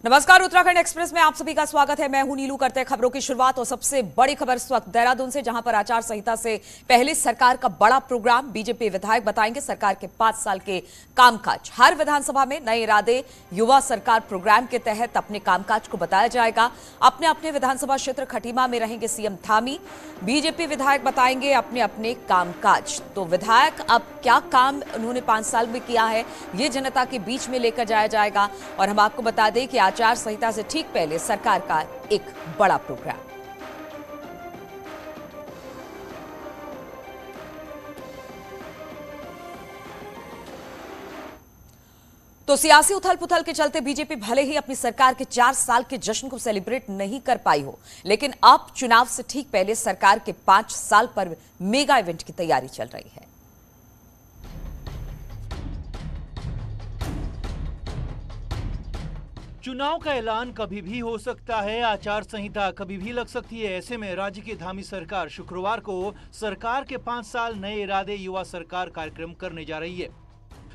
नमस्कार, उत्तराखंड एक्सप्रेस में आप सभी का स्वागत है। मैं हूं नीलू। करते हैं खबरों की शुरुआत और सबसे बड़ी खबर इस वक्त देहरादून से, जहां पर आचार संहिता से पहले सरकार का बड़ा प्रोग्राम। बीजेपी विधायक बताएंगे सरकार के 5 साल के कामकाज। हर विधानसभा में नए इरादे युवा सरकार प्रोग्राम के तहत अपने कामकाज को बताया जाएगा। अपने अपने विधानसभा क्षेत्र खटीमा में रहेंगे सीएम धामी। बीजेपी विधायक बताएंगे अपने अपने कामकाज। तो विधायक अब क्या काम उन्होंने 5 साल में किया है, ये जनता के बीच में लेकर जाया जाएगा। और हम आपको बता दें कि आचार संहिता से ठीक पहले सरकार का एक बड़ा प्रोग्राम। तो सियासी उथल पुथल के चलते बीजेपी भले ही अपनी सरकार के 4 साल के जश्न को सेलिब्रेट नहीं कर पाई हो, लेकिन अब चुनाव से ठीक पहले सरकार के 5 साल पर मेगा इवेंट की तैयारी चल रही है। चुनाव का ऐलान कभी भी हो सकता है, आचार संहिता कभी भी लग सकती है। ऐसे में राज्य की धामी सरकार शुक्रवार को सरकार के 5 साल नए इरादे युवा सरकार कार्यक्रम करने जा रही है।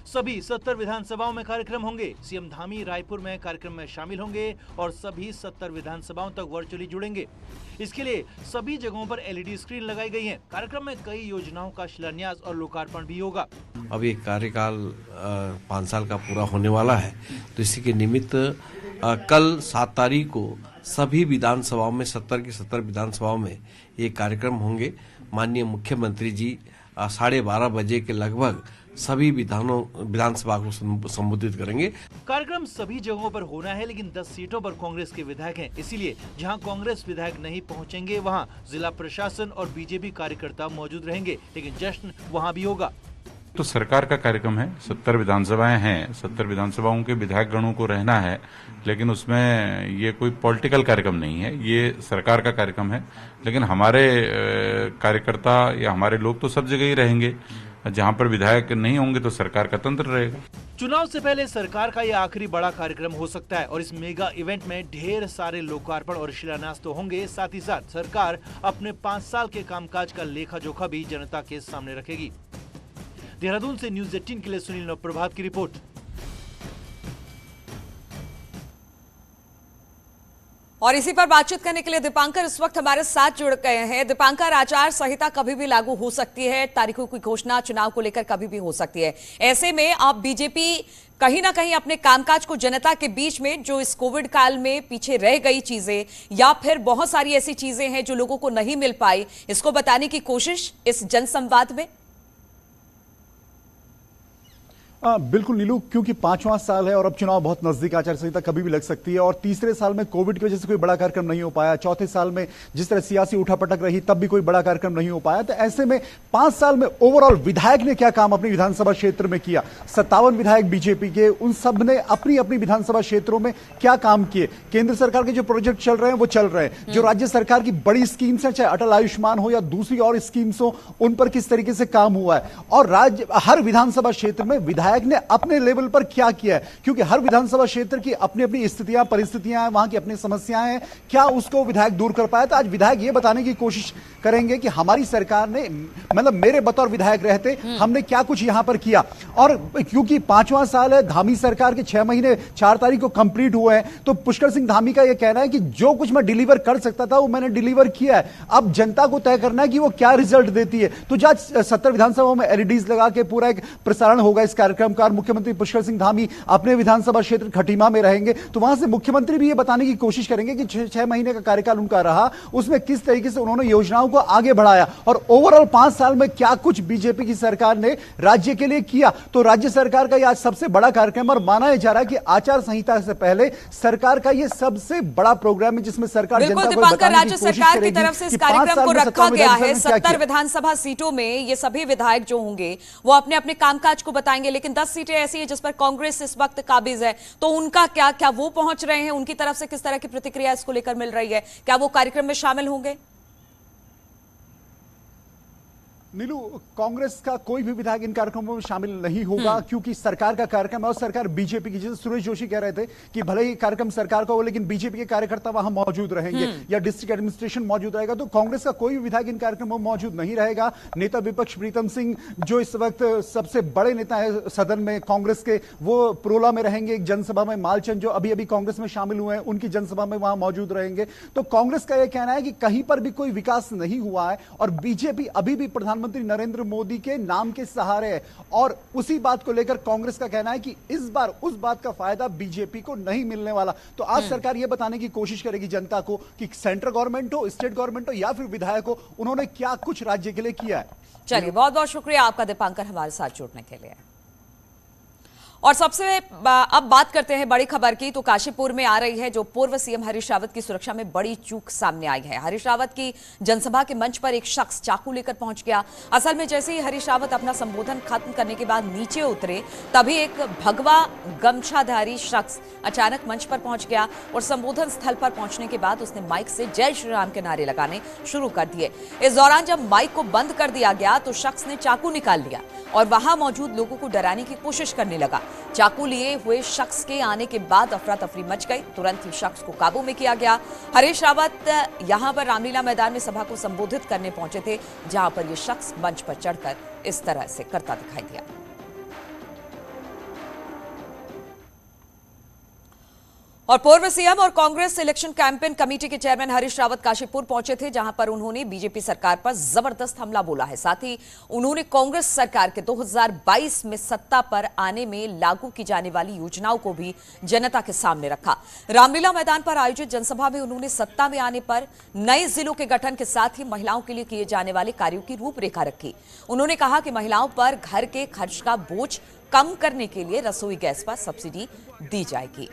सभी 70 विधानसभाओं में कार्यक्रम होंगे। सीएम धामी रायपुर में कार्यक्रम में शामिल होंगे और सभी 70 विधानसभाओं तक वर्चुअली जुड़ेंगे। इसके लिए सभी जगहों पर एलईडी स्क्रीन लगाई गई है। कार्यक्रम में कई योजनाओं का शिलान्यास और लोकार्पण भी होगा। अब ये कार्यकाल 5 साल का पूरा होने वाला है, तो इसी के निमित्त कल 7 तारीख को सभी विधानसभाओं में 70 की 70 विधानसभाओं में ये कार्यक्रम होंगे। माननीय मुख्यमंत्री जी 12:30 बजे के लगभग सभी विधानसभा को संबोधित करेंगे। कार्यक्रम सभी जगहों पर होना है, लेकिन 10 सीटों पर कांग्रेस के विधायक हैं। इसीलिए जहां कांग्रेस विधायक नहीं पहुंचेंगे, वहां जिला प्रशासन और बीजेपी कार्यकर्ता मौजूद रहेंगे, लेकिन जश्न वहां भी होगा। तो सरकार का कार्यक्रम है, 70 विधानसभाएं हैं, 70 विधानसभाओं के विधायक गणों को रहना है, लेकिन उसमें ये कोई पॉलिटिकल कार्यक्रम नहीं है, ये सरकार का कार्यक्रम है। लेकिन हमारे कार्यकर्ता या हमारे लोग तो सब जगह ही रहेंगे। जहां पर विधायक नहीं होंगे तो सरकार का तंत्र रहेगा। चुनाव से पहले सरकार का यह आखिरी बड़ा कार्यक्रम हो सकता है और इस मेगा इवेंट में ढेर सारे लोकार्पण और शिलान्यास तो होंगे। साथ ही साथ सरकार अपने 5 साल के कामकाज का लेखा जोखा भी जनता के सामने रखेगी। देहरादून से न्यूज़ 18 के लिए सुनील नवप्रभात की रिपोर्ट। और इसी पर बातचीत करने के लिए दीपांकर इस वक्त हमारे साथ जुड़ गए हैं। दीपांकर, आचार संहिता कभी भी लागू हो सकती है, तारीखों की घोषणा चुनाव को लेकर कभी भी हो सकती है। ऐसे में अब बीजेपी कहीं ना कहीं अपने कामकाज को जनता के बीच में, जो इस कोविड काल में पीछे रह गई चीजें या फिर बहुत सारी ऐसी चीजें हैं जो लोगों को नहीं मिल पाई, इसको बताने की कोशिश इस जनसंवाद में। बिल्कुल नीलू, क्योंकि 5वां साल है और अब चुनाव बहुत नजदीक, आचार संहिता कभी भी लग सकती है। और तीसरे साल में कोविड की वजह से कोई बड़ा कार्यक्रम नहीं हो पाया, चौथे साल में जिस तरह सियासी उठापटक रही तब भी कोई बड़ा कार्यक्रम नहीं हो पाया। तो ऐसे में 5 साल में ओवरऑल विधायक ने क्या काम अपने विधानसभा क्षेत्र में किया, 57 विधायक बीजेपी के, उन सब ने अपनी अपनी विधानसभा क्षेत्रों में क्या काम किए। केंद्र सरकार के जो प्रोजेक्ट चल रहे हैं वो चल रहे हैं, जो राज्य सरकार की बड़ी स्कीम्स है, चाहे अटल आयुष्मान हो या दूसरी और स्कीम्स हो, उन पर किस तरीके से काम हुआ है। और राज्य हर विधानसभा क्षेत्र में विधायक ने अपने लेवल पर क्या किया है, क्योंकि हर विधानसभा क्षेत्र की अपनी अपनी स्थितियां, परिस्थितियां हैं, वहां की अपनी समस्याएं हैं, क्या उसको विधायक दूर कर पाया। तो आज विधायक ये बताने की कोशिश करेंगे कि हमारी सरकार ने, मतलब मेरे बतौर विधायक रहते हमने क्या कुछ यहां पर किया। और क्योंकि 5वां साल है, धामी सरकार के 6 महीने 4 तारीख को कंप्लीट हुए हैं, तो पुष्कर सिंह धामी का यह कहना है कि जो कुछ मैं डिलीवर कर सकता था वो मैंने डिलीवर किया है। अब जनता को तय करना है कि वो क्या रिजल्ट देती है। तो आज 70 विधानसभाओं में एलईडीज लगा के पूरा एक प्रसारण होगा इस कार्यक्रम का। मुख्यमंत्री पुष्कर सिंह धामी अपने विधानसभा क्षेत्र खटीमा में रहेंगे, तो वहां से मुख्यमंत्री भी ये बताने की कोशिश करेंगे कि 6 महीने का कार्यकाल उनका रहा, उसमें किस तरीके से उन्होंने योजनाओं को आगे बढ़ाया और ओवरऑल 5 साल में क्या कुछ बीजेपी की सरकार ने राज्य के लिए किया। तो राज्य सरकार का यह आज सबसे बड़ा कार्यक्रम और माना जा रहा है कि आचार संहिता से पहले सरकार का यह सबसे बड़ा प्रोग्राम है, जिसमें सरकार बिल्कुल दीपांकर, राज्य सरकार की तरफ से इस कार्यक्रम को रखा गया है। 70 विधानसभा सीटों में ये सभी विधायक जो होंगे वो अपने अपने कामकाज को बताएंगे, लेकिन 10 सीटें ऐसी है जिस पर कांग्रेस इस वक्त काबिज है। तो उनका क्या वो पहुंच रहे हैं, उनकी तरफ से किस तरह की प्रतिक्रिया इसको लेकर मिल रही है, क्या वो कार्यक्रम में शामिल होंगे? नीलू, कांग्रेस का कोई भी विधायक इन कार्यक्रमों में शामिल नहीं होगा क्योंकि सरकार का कार्यक्रम है और सरकार बीजेपी की। जैसे सुरेश जोशी कह रहे थे कि भले ही कार्यक्रम सरकार का हो लेकिन बीजेपी के कार्यकर्ता वहां मौजूद रहेंगे या डिस्ट्रिक्ट एडमिनिस्ट्रेशन मौजूद रहेगा, तो कांग्रेस का कोई भी विधायक इन कार्यक्रमों में मौजूद नहीं रहेगा। नेता विपक्ष प्रीतम सिंह, जो इस वक्त सबसे बड़े नेता है सदन में कांग्रेस के, वो प्रोला में रहेंगे। एक जनसभा में मालचंद, जो अभी अभी कांग्रेस में शामिल हुए हैं, उनकी जनसभा में वहां मौजूद रहेंगे। तो कांग्रेस का यह कहना है कि कहीं पर भी कोई विकास नहीं हुआ है और बीजेपी अभी भी प्रधानमंत्री नरेंद्र मोदी के नाम के सहारे है। और उसी बात को लेकर कांग्रेस का कहना है कि इस बार उस बात का फायदा बीजेपी को नहीं मिलने वाला। तो आज सरकार यह बताने की कोशिश करेगी जनता को कि सेंट्रल गवर्नमेंट हो, स्टेट गवर्नमेंट हो या फिर विधायक हो, उन्होंने क्या कुछ राज्य के लिए किया है। चलिए, बहुत बहुत शुक्रिया आपका दीपांकर हमारे साथ जुड़ने के लिए। और सबसे अब बात करते हैं बड़ी खबर की, तो काशीपुर में आ रही है जो पूर्व सीएम हरीश रावत की सुरक्षा में बड़ी चूक सामने आई है। हरीश रावत की जनसभा के मंच पर एक शख्स चाकू लेकर पहुंच गया। असल में जैसे ही हरीश रावत अपना संबोधन खत्म करने के बाद नीचे उतरे, तभी एक भगवा गमछाधारी शख्स अचानक मंच पर पहुंच गया और संबोधन स्थल पर पहुंचने के बाद उसने माइक से जय श्री राम के नारे लगाने शुरू कर दिए। इस दौरान जब माइक को बंद कर दिया गया तो शख्स ने चाकू निकाल लिया और वहां मौजूद लोगों को डराने की कोशिश करने लगा। चाकू लिए हुए शख्स के आने के बाद अफरा तफरी मच गई। तुरंत ही शख्स को काबू में किया गया। हरीश रावत यहां पर रामलीला मैदान में सभा को संबोधित करने पहुंचे थे, जहां पर यह शख्स मंच पर चढ़कर इस तरह से करता दिखाई दिया। और पूर्व सीएम और कांग्रेस इलेक्शन कैंपेन कमेटी के चेयरमैन हरीश रावत काशीपुर पहुंचे थे, जहां पर उन्होंने बीजेपी सरकार पर जबरदस्त हमला बोला है। साथ ही उन्होंने कांग्रेस सरकार के 2022 में सत्ता पर आने में लागू की जाने वाली योजनाओं को भी जनता के सामने रखा। रामलीला मैदान पर आयोजित जनसभा में उन्होंने सत्ता में आने पर नए जिलों के गठन के साथ ही महिलाओं के लिए किए जाने वाले कार्यों की रूपरेखा रखी। उन्होंने कहा कि महिलाओं पर घर के खर्च का बोझ कम करने के लिए रसोई गैस पर सब्सिडी दी जाएगी।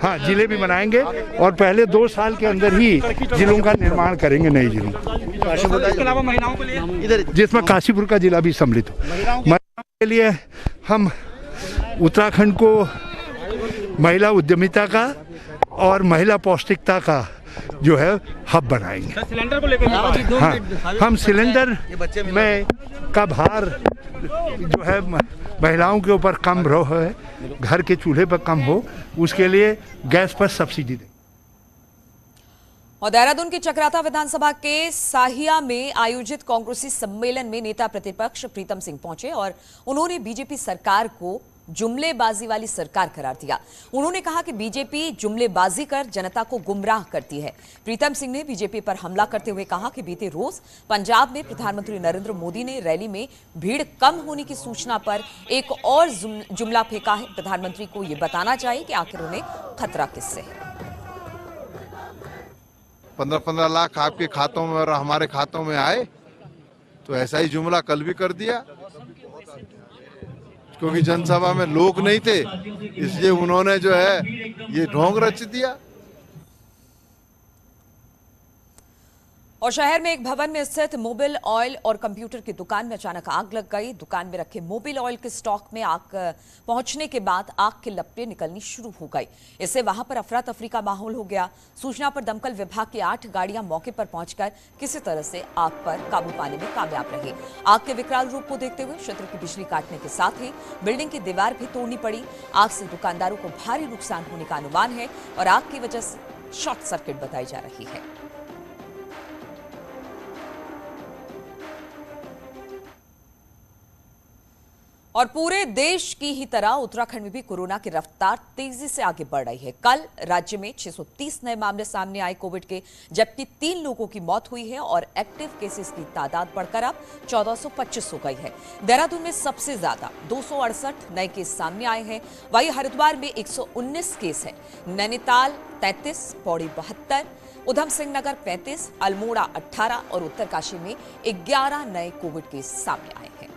हाँ, जिले भी बनाएंगे और पहले 2 साल के अंदर ही जिलों का निर्माण करेंगे, नए जिलों। इसके अलावा महिलाओं के लिए जिसमें काशीपुर का जिला भी सम्मिलित हो। महिलाओं के लिए हम उत्तराखंड को महिला उद्यमिता का और महिला पौष्टिकता का जो है हब बनाएंगे। सिलेंडर को लेकर हाँ, हम सिलेंडर में का भार जो है महिलाओं के ऊपर कम है, घर के चूल्हे पर कम हो, उसके लिए गैस पर सब्सिडी दें। और देहरादून की चक्राता विधानसभा के साहिया में आयोजित कांग्रेसी सम्मेलन में नेता प्रतिपक्ष प्रीतम सिंह पहुंचे और उन्होंने बीजेपी सरकार को जुमलेबाजी वाली सरकार करार दिया। उन्होंने कहा कि बीजेपी जुमलेबाजी कर जनता को गुमराह करती है। प्रीतम सिंह ने बीजेपी पर हमला करते हुए कहा कि बीते रोज पंजाब में प्रधानमंत्री नरेंद्र मोदी ने रैली में भीड़ कम होने की सूचना पर एक और जुमला फेंका है। प्रधानमंत्री को यह बताना चाहिए कि आखिर उन्हें खतरा किससे है। 15-15 लाख आपके खातों में और हमारे खातों में आए, तो ऐसा ही जुमला कल भी कर दिया, क्योंकि जनसभा में लोग नहीं थे, इसलिए उन्होंने जो है ये ढोंग रच दिया। और शहर में एक भवन में स्थित मोबिल ऑयल और कंप्यूटर की दुकान में अचानक आग लग गई। दुकान में रखे मोबिल ऑयल के स्टॉक में आग पहुंचने के बाद आग की लपटें निकलनी शुरू हो गई। इससे वहां पर अफरा तफरी का माहौल हो गया। सूचना पर दमकल विभाग की 8 गाड़ियां मौके पर पहुंचकर किसी तरह से आग पर काबू पाने में कामयाब रही। आग के विकराल रूप को देखते हुए क्षेत्र की बिजली काटने के साथ ही बिल्डिंग की दीवार भी तोड़नी पड़ी। आग से दुकानदारों को भारी नुकसान होने का अनुमान है और आग की वजह से शॉर्ट सर्किट बताई जा रही है। और पूरे देश की ही तरह उत्तराखंड में भी कोरोना की रफ्तार तेजी से आगे बढ़ रही है। कल राज्य में 630 नए मामले सामने आए कोविड के, जबकि 3 लोगों की मौत हुई है और एक्टिव केसेस की तादाद बढ़कर अब 1425 हो गई है। देहरादून में सबसे ज्यादा 268 नए केस सामने आए हैं। वहीं हरिद्वार में 119 केस है, नैनीताल 33, पौड़ी 72, उधम सिंह नगर 35, अल्मोड़ा 18 और उत्तरकाशी में 11 नए कोविड केस सामने आए हैं।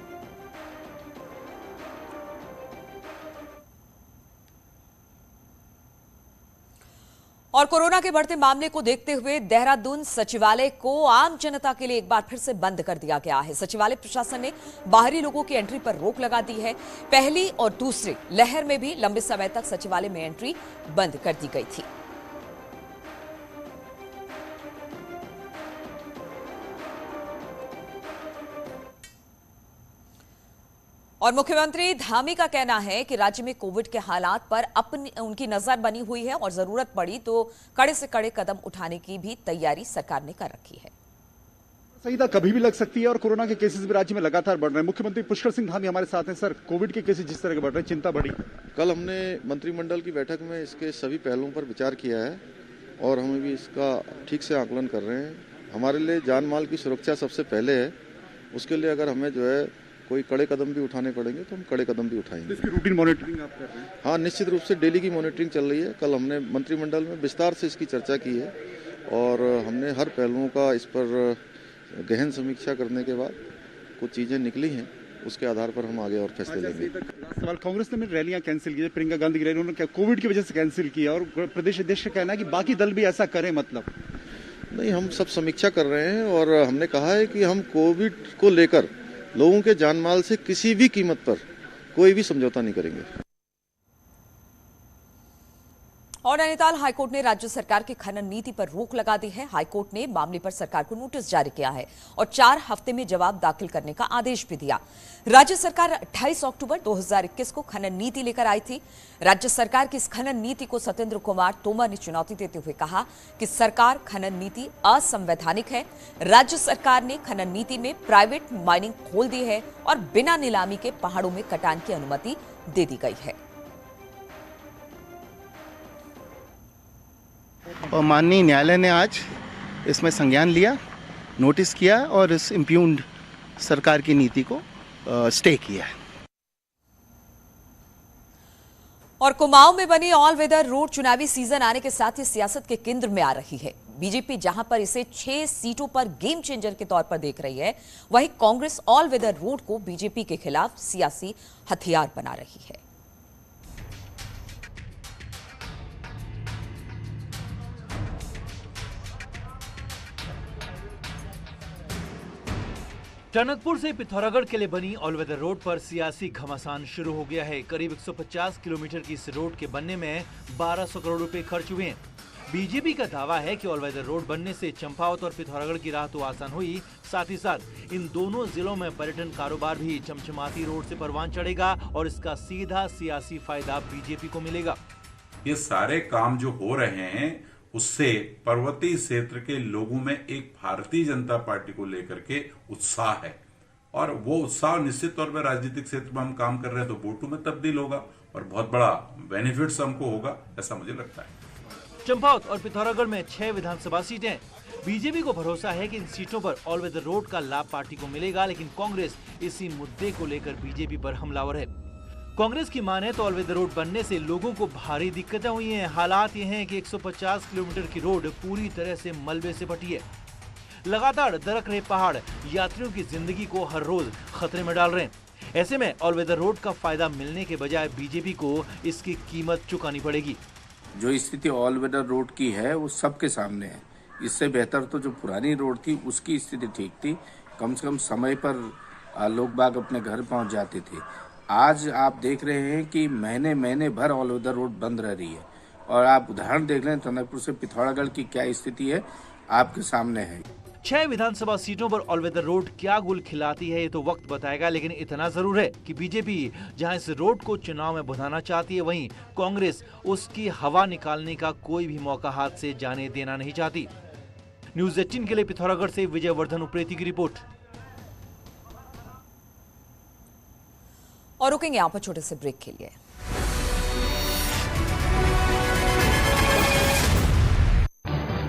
और कोरोना के बढ़ते मामले को देखते हुए देहरादून सचिवालय को आम जनता के लिए एक बार फिर से बंद कर दिया गया है। सचिवालय प्रशासन ने बाहरी लोगों की एंट्री पर रोक लगा दी है। पहली और दूसरी लहर में भी लंबे समय तक सचिवालय में एंट्री बंद कर दी गई थी। और मुख्यमंत्री धामी का कहना है कि राज्य में कोविड के हालात पर उनकी नजर बनी हुई है और जरूरत पड़ी तो कड़े से कड़े कदम उठाने की भी तैयारी सरकार ने कर रखी है। संहिता कभी भी लग सकती है और कोरोना के केसेस भी राज्य में लगातार बढ़ रहे हैं। मुख्यमंत्री पुष्कर सिंह धामी हमारे साथ हैं। सर, कोविड के केसेस जिस तरह के बढ़ रहे हैं, चिंता बढ़ी। कल हमने मंत्रिमंडल की बैठक में इसके सभी पहलुओं पर विचार किया है और हम भी इसका ठीक से आकलन कर रहे हैं। हमारे लिए जान माल की सुरक्षा सबसे पहले है। उसके लिए अगर हमें जो है कोई कड़े कदम भी उठाने पड़ेंगे तो हम कड़े कदम भी उठाएंगे। इसकी रूटीन मॉनिटरिंग आप कर रहे हैं? हाँ, निश्चित रूप से डेली की मॉनिटरिंग चल रही है। कल हमने मंत्रिमंडल में विस्तार से इसकी चर्चा की है और हमने हर पहलुओं का इस पर गहन समीक्षा करने के बाद कुछ चीजें निकली हैं, उसके आधार पर हम आगे और फैसले लेंगे। सवाल, कांग्रेस ने रैलियां कैंसिल की, प्रियंका गांधी की रैली उन्होंने कोविड की वजह से कैंसिल किया और प्रदेश अध्यक्ष का कहना है कि बाकी दल भी ऐसा करें। मतलब नहीं, हम सब समीक्षा कर रहे हैं और हमने कहा है कि हम कोविड को लेकर लोगों के जान माल से किसी भी कीमत पर कोई भी समझौता नहीं करेंगे। और नैनीताल हाईकोर्ट ने राज्य सरकार की खनन नीति पर रोक लगा दी है। हाईकोर्ट ने मामले पर सरकार को नोटिस जारी किया है और 4 हफ्ते में जवाब दाखिल करने का आदेश भी दिया। राज्य सरकार 28 अक्टूबर 2021 को खनन नीति लेकर आई थी। राज्य सरकार की इस खनन नीति को सत्येंद्र कुमार तोमर ने चुनौती देते हुए कहा कि सरकार खनन नीति असंवैधानिक है। राज्य सरकार ने खनन नीति में प्राइवेट माइनिंग खोल दी है और बिना नीलामी के पहाड़ों में कटान की अनुमति दे दी गई है। और माननीय न्यायालय ने आज इसमें संज्ञान लिया, नोटिस किया और इस इम्प्यून्ड सरकार की नीति को स्टे किया है। और कुमाऊं में बनी ऑल वेदर रोड चुनावी सीजन आने के साथ ही सियासत के केंद्र में आ रही है। बीजेपी जहां पर इसे 6 सीटों पर गेम चेंजर के तौर पर देख रही है, वहीं कांग्रेस ऑल वेदर रोड को बीजेपी के खिलाफ सियासी हथियार बना रही है। टनकपुर से पिथौरागढ़ के लिए बनी ऑल वेदर रोड पर सियासी घमासान शुरू हो गया है। करीब 150 किलोमीटर की इस रोड के बनने में 1200 करोड़ रुपए खर्च हुए हैं। बीजेपी का दावा है कि ऑल वेदर रोड बनने से चंपावत और पिथौरागढ़ की राह तो आसान हुई, साथ ही साथ इन दोनों जिलों में पर्यटन कारोबार भी चमचमाती रोड से परवान चढ़ेगा और इसका सीधा सियासी फायदा बीजेपी को मिलेगा। ये सारे काम जो हो रहे हैं उससे पर्वतीय क्षेत्र के लोगों में एक भारतीय जनता पार्टी को लेकर के उत्साह है और वो उत्साह निश्चित तौर पर राजनीतिक क्षेत्र में हम काम कर रहे हैं तो वोटों में तब्दील होगा और बहुत बड़ा बेनिफिट्स हमको होगा, ऐसा मुझे लगता है। चंपावत और पिथौरागढ़ में 6 विधानसभा सीटें। बीजेपी को भरोसा है कि इन सीटों पर ऑल वेदर रोड का लाभ पार्टी को मिलेगा, लेकिन कांग्रेस इसी मुद्दे को लेकर बीजेपी पर हमलावर है। कांग्रेस की माने तो ऑल वेदर रोड बनने से लोगों को भारी दिक्कतें हुई हैं। हालात ये हैं कि 150 किलोमीटर की रोड पूरी तरह से मलबे से भटी है। लगातार दरक रहे पहाड़ यात्रियों की जिंदगी को हर रोज खतरे में डाल रहे हैं। ऐसे में ऑल वेदर रोड का फायदा मिलने के बजाय बीजेपी को इसकी कीमत चुकानी पड़ेगी। जो स्थिति ऑल वेदर रोड की है वो सबके सामने है। इससे बेहतर तो जो पुरानी रोड थी उसकी स्थिति ठीक थी, कम से कम समय पर लोग बाग अपने घर पहुंच जाते थे। आज आप देख रहे हैं कि महीने भर ऑल वेदर रोड बंद रह रही है और आप उदाहरण देख रहे हैं टनकपुर से पिथौरागढ़ की क्या स्थिति है आपके सामने है। 6 विधानसभा सीटों पर ऑल वेदर रोड क्या गुल खिलाती है ये तो वक्त बताएगा, लेकिन इतना जरूर है कि बीजेपी जहां इस रोड को चुनाव में बढ़ाना चाहती है, वहीं कांग्रेस उसकी हवा निकालने का कोई भी मौका हाथ से जाने देना नहीं चाहती। न्यूज़ 18 के लिए पिथौरागढ़ से विजयवर्धन उप्रेती की रिपोर्ट। और रुकेंगे यहाँ पर छोटे से ब्रेक के लिए।